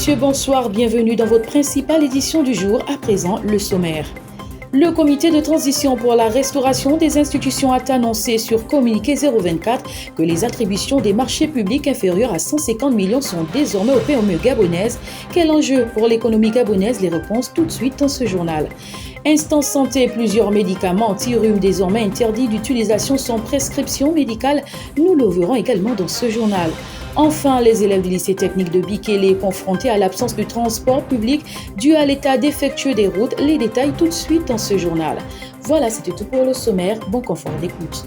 messieurs, bonsoir, bienvenue dans votre principale édition du jour. À présent, le sommaire. Le comité de transition pour la restauration des institutions a annoncé sur communiqué 024 que les attributions des marchés publics inférieurs à 150 millions sont désormais aux PME gabonaises. Quel enjeu pour l'économie gabonaise? Les réponses tout de suite dans ce journal. Instant santé, plusieurs médicaments anti-rhume désormais interdits d'utilisation sans prescription médicale. Nous le verrons également dans ce journal. Enfin, les élèves du lycée technique de Bikélé confrontés à l'absence de transport public dû à l'état défectueux des routes. Les détails tout de suite dans ce journal. Voilà, c'était tout pour le sommaire. Bon confort d'écoute.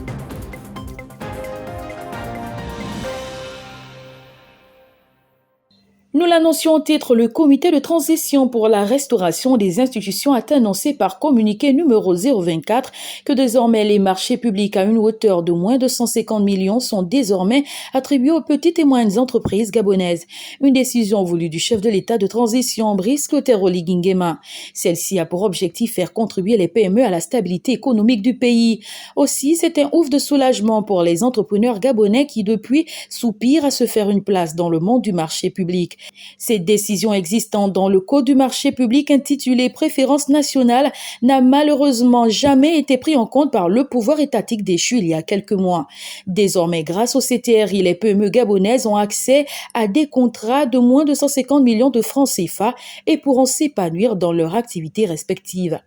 Nous l'annoncions au titre, le comité de transition pour la restauration des institutions a annoncé par communiqué numéro 024 que désormais les marchés publics à une hauteur de moins de 150 millions sont désormais attribués aux petites et moyennes entreprises gabonaises. Une décision voulue du chef de l'État de transition, Brice Clotaire Oligui Nguema. Celle-ci a pour objectif faire contribuer les PME à la stabilité économique du pays. Aussi, c'est un ouf de soulagement pour les entrepreneurs gabonais qui depuis soupirent à se faire une place dans le monde du marché public. Cette décision existante dans le Code du marché public intitulé Préférence nationale n'a malheureusement jamais été pris en compte par le pouvoir étatique déchu il y a quelques mois. Désormais, grâce au CTRI, les PME gabonaises ont accès à des contrats de moins de 150 millions de francs CFA et pourront s'épanouir dans leurs activités respectives.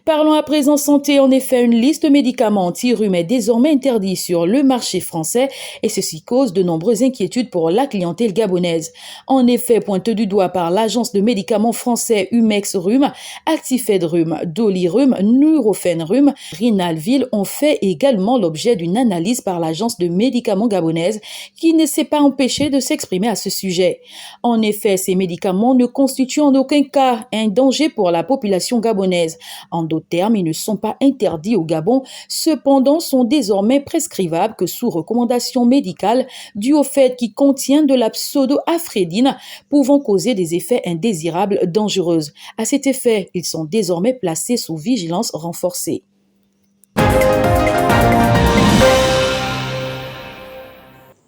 Parlons à présent santé. En effet, une liste de médicaments anti-rhume est désormais interdite sur le marché français et ceci cause de nombreuses inquiétudes pour la clientèle gabonaise. En effet, pointé du doigt par l'agence de médicaments français Humex Rhume, Actifed Rhume, Dolirum, Nurofen Rhume, Rinalvil ont fait également l'objet d'une analyse par l'agence de médicaments gabonaise qui ne s'est pas empêchée de s'exprimer à ce sujet. En effet, ces médicaments ne constituent en aucun cas un danger pour la population gabonaise. En d'autres termes, ils ne sont pas interdits au Gabon, cependant sont désormais prescrivables que sous recommandation médicale due au fait qu'ils contiennent de la pseudoaphrédine pouvant causer des effets indésirables dangereux. À cet effet, ils sont désormais placés sous vigilance renforcée.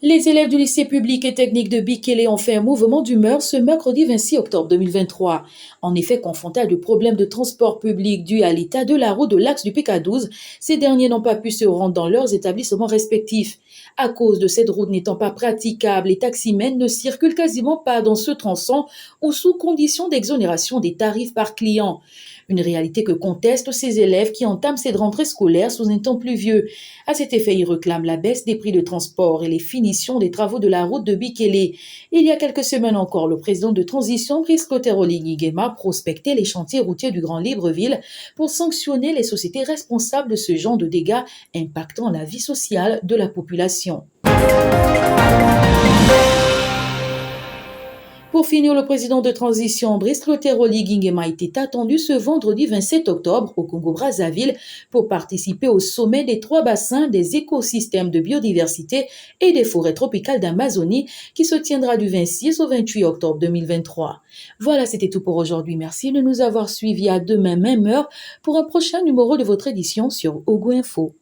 Les élèves du lycée public et technique de Bikélé ont fait un mouvement d'humeur ce mercredi 26 octobre 2023. En effet, confrontés à des problèmes de transport public dus à l'état de la route de l'axe du PK12, ces derniers n'ont pas pu se rendre dans leurs établissements respectifs. À cause de cette route n'étant pas praticable, les taximens ne circulent quasiment pas dans ce tronçon ou sous condition d'exonération des tarifs par client. Une réalité que contestent ces élèves qui entament cette rentrée scolaire sous un temps pluvieux. À cet effet, ils réclament la baisse des prix de transport et les finitions des travaux de la route de Bikélé. Il y a quelques semaines encore, le président de transition, Brice Clotaire Oligui Nguema, prospectait les chantiers routiers du Grand Libreville pour sanctionner les sociétés responsables de ce genre de dégâts impactant la vie sociale de la population. Pour finir, le président de transition, Brice Clotaire Oligui Nguema, était attendu ce vendredi 27 octobre au Congo-Brazzaville pour participer au sommet des 3 bassins des écosystèmes de biodiversité et des forêts tropicales d'Amazonie qui se tiendra du 26 au 28 octobre 2023. Voilà, c'était tout pour aujourd'hui. Merci de nous avoir suivis. À demain, même heure, pour un prochain numéro de votre édition sur Ogo Info.